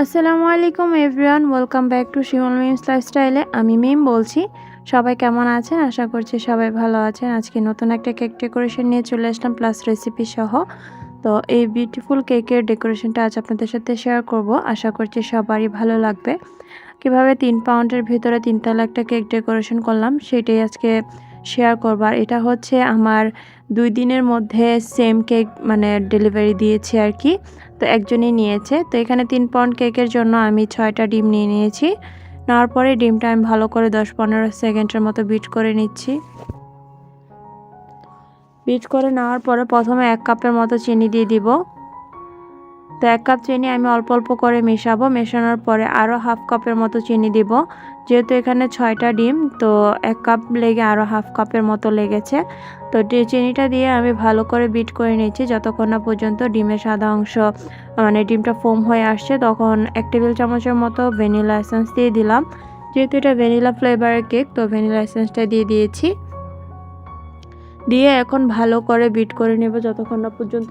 আসসালামু আলাইকুম everyone, welcome back to Shimul Mim's লাইফস্টাইলে। আমি মিম বলছি। সবাই কেমন আছেন? আশা করছি সবাই ভালো আছেন। আজকে নতুন একটা কেক ডেকোরেশন নিয়ে চলে আসলাম, প্লাস রেসিপি সহ। তো এই বিউটিফুল কেকের ডেকোরেশনটা আজ আপনাদের সাথে শেয়ার করব। আশা করছি সবারই ভালো লাগবে। কিভাবে 3 পাউন্ডের ভিতরে 3 তলা একটা কেক ডেকোরেশন করলাম সেটাই আজকে শেয়ার করব। আর এটা হচ্ছে আমার 2 দিনের মধ্যে সেম কেক মানে ডেলিভারি দিয়েছে আর কি। তো একজনই নিয়েছে। তো এখানে 3 পাউন্ড কেকের জন্য আমি 6টা ডিম নিয়ে নিয়েছি। নেওয়ার পরে ডিমটা আমি ভালো করে 10-15 সেকেন্ডের মতো বিট করে নিচ্ছি। বিট করে নেওয়ার পরে প্রথমে 1 কাপের মতো চিনি দিয়ে দিব। তো 1 কাপ চিনি আমি অল্প অল্প করে মেশাবো। মেশানোর পরে আরও হাফ কাপের মতো চিনি দিব। যেহেতু এখানে 6টা ডিম, তো 1 কাপ লেগে আরও হাফ কাপের মতো লেগেছে। তো চিনিটা দিয়ে আমি ভালো করে বিট করে নিচ্ছি যতক্ষণ না পর্যন্ত ডিমের সাদা অংশ মানে ডিমটা ফোম হয়ে আসছে। তখন 1 টেবিল চামচের মতো ভ্যানিলা এসেন্স দিয়ে দিলাম। যেহেতু এটা ভ্যানিলা ফ্লেভারের কেক, তো ভ্যানিলা এসেন্সটা দিয়ে দিয়েছি। দিয়ে এখন ভালো করে বিট করে নেব যতক্ষণ না পর্যন্ত।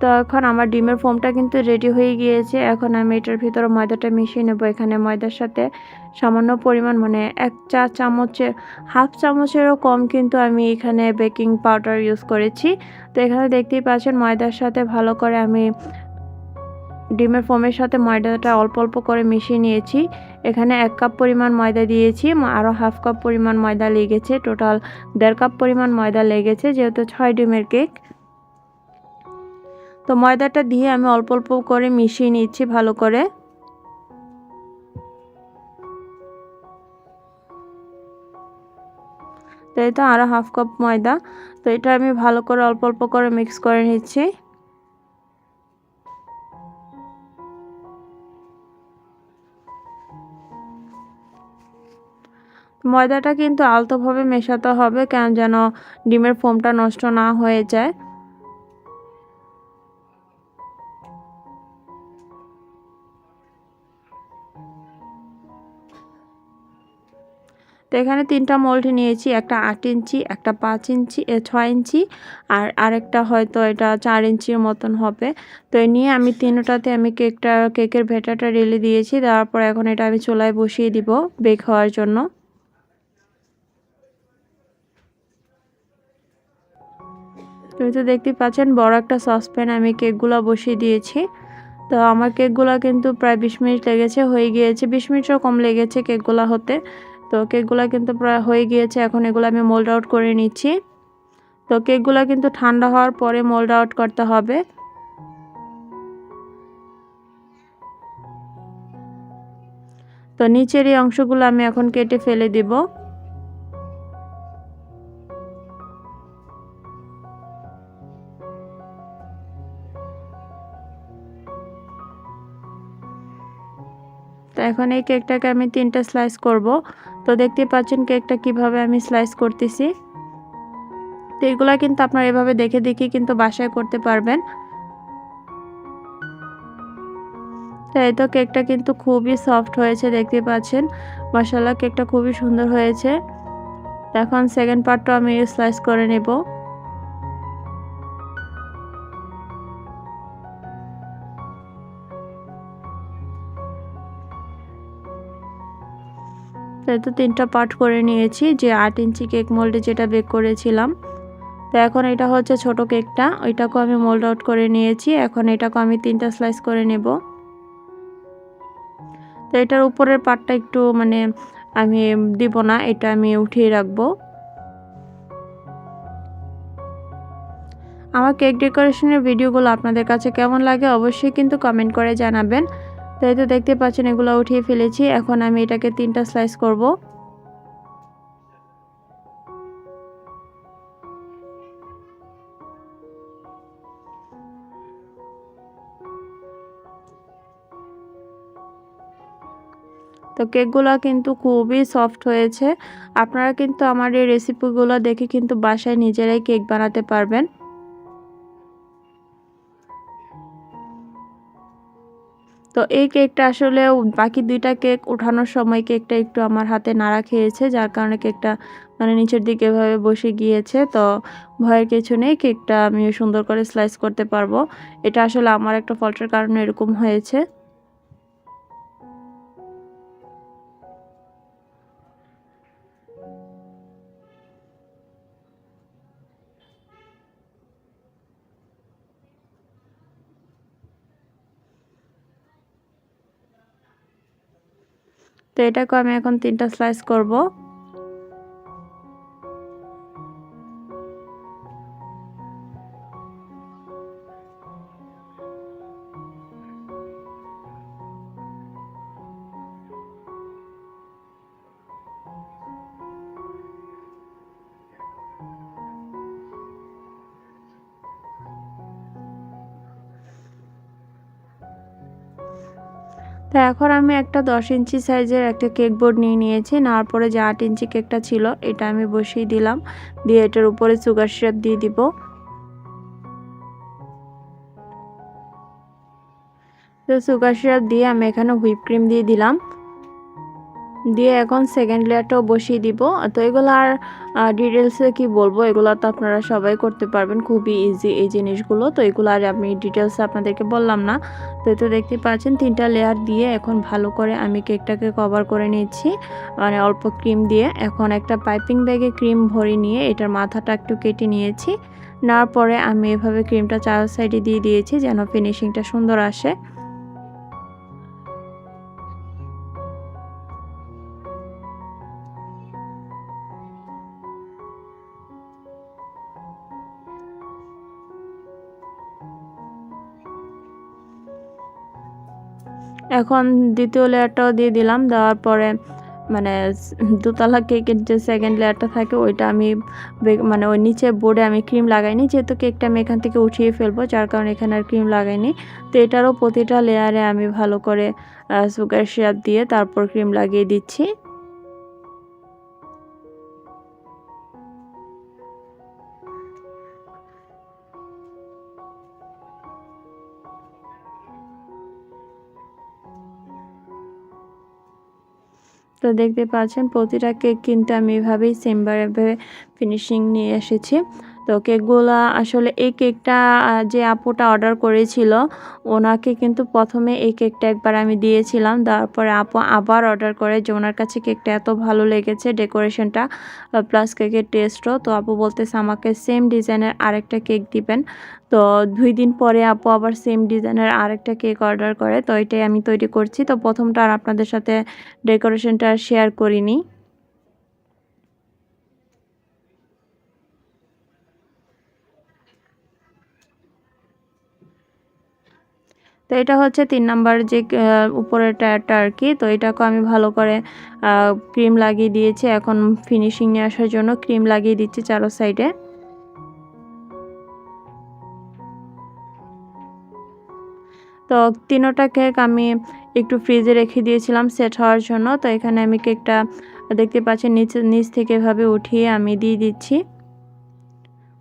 তো এখন আমার ডিমের ফোমটা কিন্তু রেডি হয়ে গিয়েছে। এখন আমি এটার ভিতরে ময়দাটা মিশিয়ে নেব। এখানে ময়দার সাথে সামান্য পরিমাণ মানে 1 চা চামচের হাফ চামচেরও কম কিন্তু আমি এখানে বেকিং পাউডার ইউজ করেছি। তো এখানে দেখতেই পাচ্ছেন ময়দার সাথে ভালো করে আমি ডিমের ফোমের সাথে ময়দাটা অল্প অল্প করে মিশিয়ে নিয়েছি। এখানে 1 কাপ পরিমাণ ময়দা দিয়েছি, আরও হাফ কাপ পরিমাণ ময়দা লেগেছে। টোটাল 1.5 কাপ পরিমাণ ময়দা লেগেছে যেহেতু 6 ডিমের কেক। তো ময়দাটা দিয়ে আমি অল্প অল্প করে মিশিয়ে নিচ্ছি ভালো করে। তো এটা আরও হাফ কাপ ময়দা। তো এটা আমি ভালো করে অল্প অল্প করে মিক্স করে নিচ্ছি। ময়দাটা কিন্তু আলতোভাবে মেশাতে হবে, কেন যেন ডিমের ফোমটা নষ্ট না হয়ে যায়। তো এখানে 3টা মোল্ড নিয়েছি, একটা 8 ইঞ্চি, একটা 5 ইঞ্চি 6 ইঞ্চি আর আরেকটা হয়তো এটা 4 ইঞ্চির মতন হবে। তো এই নিয়ে আমি তিনটাতে আমি কেকের ভেটাটা ঢেলে দিয়েছি। দেওয়ার পর এখন এটা আমি চুলায় বসিয়ে দিব বেক হওয়ার জন্য। তুমি তো দেখতেই পাচ্ছেন বড় একটা সসপ্যানে আমি কেকগুলো বসিয়ে দিয়েছি। তো আমার কেকগুলো কিন্তু প্রায় 20 মিনিট লেগেছে, হয়ে গিয়েছে। 20 মিনিটেরও কম লেগেছে কেকগুলো হতে। তো কেকগুলো কিন্তু প্রায় হয়ে গিয়েছে। এখন এগুলো আমি মোল্ড আউট করে নিচ্ছি। তো কেকগুলো কিন্তু ঠান্ডা হওয়ার পরে মোল্ড আউট করতে হবে। তো নিচের এই অংশগুলো আমি এখন কেটে ফেলে দিব। তো এখন এই কেকটাকে আমি 3টা স্লাইস করব। তো দেখতে পাচ্ছেন কেকটা কিভাবে আমি স্লাইস করতেছি। তো এগুলা কিন্তু আপনারা এভাবে দেখে দেখে কিন্তু বাসায় করতে পারবেন। তো এই তো কেকটা কিন্তু খুবই সফট হয়েছে, দেখতে পাচ্ছেন। মাশাআল্লাহ কেকটা খুবই সুন্দর হয়েছে। এখন সেকেন্ড পার্টটা আমি স্লাইস করে নেব। তাই তো 3টা পার্ট করে নিয়েছি, যে 8 ইঞ্চি কেক মোল্ডে যেটা বেক করেছিলাম। তো এখন এটা হচ্ছে ছোট কেকটা, ওইটাকেও আমি মোল্ড আউট করে নিয়েছি। এখন এটাকে আমি 3টা স্লাইস করে নেব। তো এটার উপরের পার্টটা একটু মানে আমি দিব না, এটা আমি উঠিয়ে রাখবো। আমার কেক ডেকোরেশনের ভিডিওগুলো আপনাদের কাছে কেমন লাগে অবশ্যই কিন্তু কমেন্ট করে জানাবেন। তো এই তো দেখতে পাচ্ছেন এগুলো উঠিয়ে ফেলেছি। এখন আমি এটাকে 3টা স্লাইস করব। তো কেকগুলো কিন্তু খুবই সফট হয়েছে। আপনারা কিন্তু আমার এই রেসিপিগুলো দেখে কিন্তু বাসায় নিজেরাই কেক বানাতে পারবেন। তো এই কেকটা আসলে বাকি 2টা কেক উঠানোর সময় কেকটা একটু আমার হাতে নাড়া খেয়েছে, যার কারণে কেকটা মানে নিচের দিকে এভাবে বসে গিয়েছে। তো ভয়ের কিছু নেই, কেকটা আমি সুন্দর করে স্লাইস করতে পারবো। এটা আসলে আমার একটা ফল্টের কারণে এরকম হয়েছে। তো এটাকে আমি এখন 3টা স্লাইস করব। তো এখন আমি একটা 10 ইঞ্চি সাইজের একটা কেক বোর্ড নিয়ে নিয়েছি। নেওয়ার পরে যে 8 ইঞ্চি কেকটা ছিল এটা আমি বসিয়ে দিলাম, দিয়ে এটার উপরে সুগার সিরাপ দিয়ে দিব। তো সুগার সিরাপ দিয়ে আমি এখানে হুইপ ক্রিম দিয়ে দিলাম, দিয়ে এখন সেকেন্ড লেয়ারটাও বসিয়ে দিব। তো এগুলো আর ডিটেলসে কি বলবো, এগুলো তো আপনারা সবাই করতে পারবেন, খুবই ইজি এই জিনিসগুলো। তো এগুলো আর আমি ডিটেলসে আপনাদেরকে বললাম না। তো এটা দেখতে পাচ্ছেন 3টা লেয়ার দিয়ে এখন ভালো করে আমি কেকটাকে কভার করে নিচ্ছি, মানে অল্প ক্রিম দিয়ে। এখন একটা পাইপিং ব্যাগে ক্রিম ভরে নিয়ে এটার মাথাটা একটু কেটে নিয়েছি। নেওয়ার পরে আমি এভাবে ক্রিমটা 4 সাইডে দিয়ে দিয়েছি যেন ফিনিশিংটা সুন্দর আসে। এখন দ্বিতীয় লেয়ারটাও দিয়ে দিলাম, দেওয়ার পরে মানে দোতলা কেকের যে সেকেন্ড লেয়ারটা থাকে ওইটা আমি মানে ওই নিচে বোর্ডে আমি ক্রিম লাগাইনি, যেহেতু কেকটা আমি এখান থেকে উঠিয়ে ফেলবো, যার কারণে এখানে আর ক্রিম লাগাইনি। তো এটারও প্রতিটা লেয়ারে আমি ভালো করে সুগার সিরাপ দিয়ে তারপর ক্রিম লাগিয়ে দিচ্ছি। তো দেখতে পাচ্ছেন প্রতিটা কেক কিন্তু আমি এভাবেই সেমভাবে ফিনিশিং নিয়ে এসেছি। তো কেকগুলা আসলে এই কেকটা যে আপুটা অর্ডার করেছিল ওনাকে কিন্তু প্রথমে এই কেকটা একবার আমি দিয়েছিলাম, তারপরে আপু আবার অর্ডার করে যে ওনার কাছে কেকটা এত ভালো লেগেছে, ডেকোরেশনটা প্লাস কেকের টেস্টও। তো আপু বলতেছে আমাকে সেম ডিজাইনের আরেকটা কেক দিবেন। তো 2 দিন পরে আপু আবার সেম ডিজাইনের আরেকটা কেক অর্ডার করে, তো এটাই আমি তৈরি করছি। তো প্রথমটা আর আপনাদের সাথে ডেকোরেশনটা শেয়ার করিনি। তো এটা হচ্ছে 3 নাম্বার যে উপরের টায়ারটা আর কি। তো এটাকে আমি ভালো করে ক্রিম লাগিয়ে দিয়েছি। এখন ফিনিশিং নিয়ে আসার জন্য ক্রিম লাগিয়ে দিচ্ছি চারো সাইডে। তো 3টা কেক আমি একটু ফ্রিজে রেখে দিয়েছিলাম সেট হওয়ার জন্য। তো এখানে আমি কেকটা দেখতে পাচ্ছেন নিচ থেকে এভাবে উঠিয়ে আমি দিয়ে দিচ্ছি।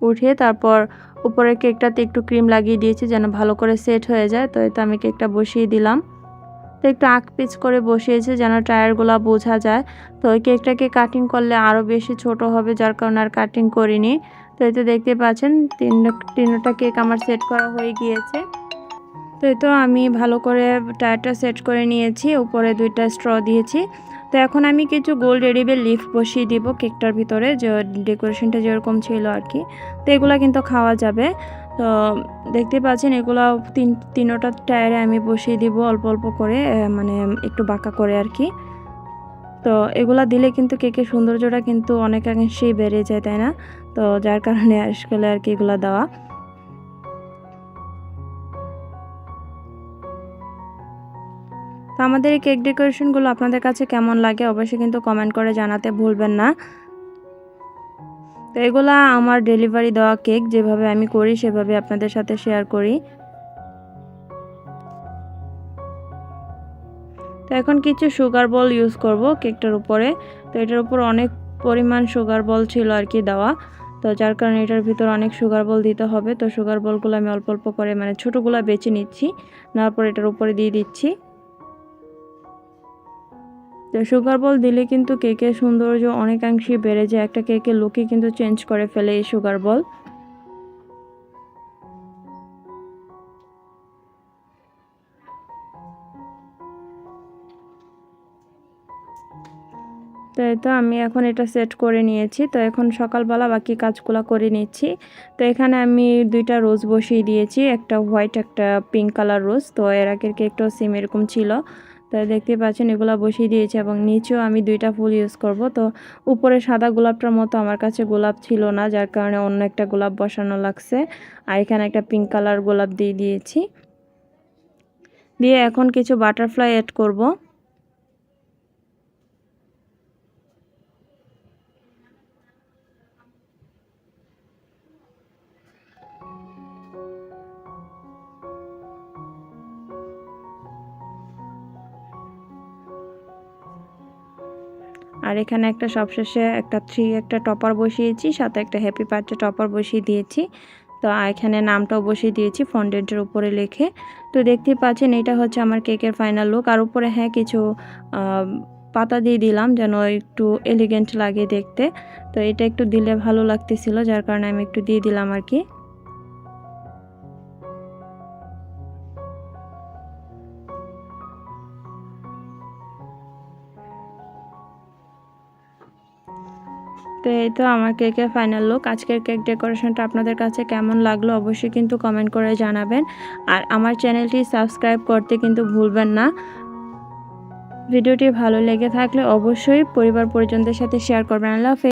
উঠিয়ে তারপর উপরের কেকটাতে একটু ক্রিম লাগিয়ে দিয়েছি যেন ভালো করে সেট হয়ে যায়। তো এতে আমি কেকটা বসিয়ে দিলাম। তো একটু আঁক পিচ করে বসিয়েছি যেন টায়ারগুলো বোঝা যায়। তো ওই কেকটাকে কাটিং করলে আরও বেশি ছোট হবে, যার কারণে আর কাটিং করিনি। তো এতে দেখতে পাচ্ছেন 3টা কেক আমার সেট করা হয়ে গিয়েছে। তো এই তো আমি ভালো করে টায়ারটা সেট করে নিয়েছি, উপরে 2টা স্ট্র দিয়েছি। তো এখন আমি কিছু গোল্ড এডিবল লিফ বসিয়ে দিব কেকটার ভিতরে, যে ডেকোরেশনটা যেরকম ছিল আর কি। তো এগুলো কিন্তু খাওয়া যাবে। তো দেখতে পাচ্ছেন এগুলো তিনটা টায়ারে আমি বসিয়ে দিব অল্প অল্প করে, মানে একটু বাঁকা করে আর কি। তো এগুলা দিলে কিন্তু কেকের সৌন্দর্যটা কিন্তু অনেকাংশেই বেড়ে যায়, তাই না? তো যার কারণে আসলে আর কি এগুলো দেওয়া। তো আমাদের এই কেক ডেকোরেশনগুলো আপনাদের কাছে কেমন লাগে অবশ্যই কিন্তু কমেন্ট করে জানাতে ভুলবেন না। তো এগুলা আমার ডেলিভারি দেওয়া কেক, যেভাবে আমি করি সেভাবে আপনাদের সাথে শেয়ার করি। তো এখন কিছু সুগার বল ইউজ করব কেকটার উপরে। তো এটার উপর অনেক পরিমাণ সুগার বল ছিল আর কি দেওয়া। তো যার কারণে এটার ভিতর অনেক সুগার বল দিতে হবে। তো সুগার বলগুলো আমি অল্প অল্প করে মানে ছোটোগুলো বেছে নিচ্ছি, নেওয়ার পর এটার উপরে দিয়ে দিচ্ছি। তো সুগার বল দিলে কিন্তু কেকের সৌন্দর্য অনেকাংশেই বেড়ে যায়, একটা কেকের লুকই কিন্তু চেঞ্জ করে ফেলে এই সুগার বল। তো এই তো আমি এখন এটা সেট করে নিয়েছি। তো এখন সকালবেলা বাকি কাজগুলো করে নিচ্ছি। তো এখানে আমি 2টা রোজ বসিয়ে দিয়েছি, একটা হোয়াইট একটা পিঙ্ক কালার রোজ। তো এর আগের কেকটাও সেম এরকম ছিল। তো দেখতে পাচ্ছেন এগুলো বসিয়ে দিয়েছি এবং নিচেও আমি 2টা ফুল ইউজ করব। তো উপরে সাদা গোলাপটার মতো আমার কাছে গোলাপ ছিল না, যার কারণে অন্য একটা গোলাপ বসানো লাগছে। আর এখানে একটা পিঙ্ক কালার গোলাপ দিয়ে দিয়েছি। দিয়ে এখন কিছু বাটারফ্লাই অ্যাড করব। আর এখানে একটা সবশেষে একটা 3 একটা টপার বসিয়েছি, সাথে একটা হ্যাপি বার্থডে টপার বসিয়ে দিয়েছি। তো এখানে নামটাও বসিয়ে দিয়েছি ফন্ডেন্টের উপরে লিখে। তো দেখতেই পাচ্ছেন এটা হচ্ছে আমার কেকের ফাইনাল লুক। আর উপরে হ্যাঁ কিছু পাতা দিয়ে দিলাম যেন একটু এলিগেন্ট লাগে দেখতে। তো এটা একটু দিলে ভালো লাগতেছিল, যার কারণে আমি একটু দিয়ে দিলাম আর কি। তো এই তো আমার কেকের ফাইনাল লুক। আজকের কেক ডেকোরেশনটা আপনাদের কাছে কেমন লাগলো অবশ্যই কিন্তু কমেন্ট করে জানাবেন। আর আমার চ্যানেলটি সাবস্ক্রাইব করতে কিন্তু ভুলবেন না। ভিডিওটি ভালো লেগে থাকলে অবশ্যই পরিবার পরিজনদের সাথে শেয়ার করবেন। আল্লাহ হাফেজ।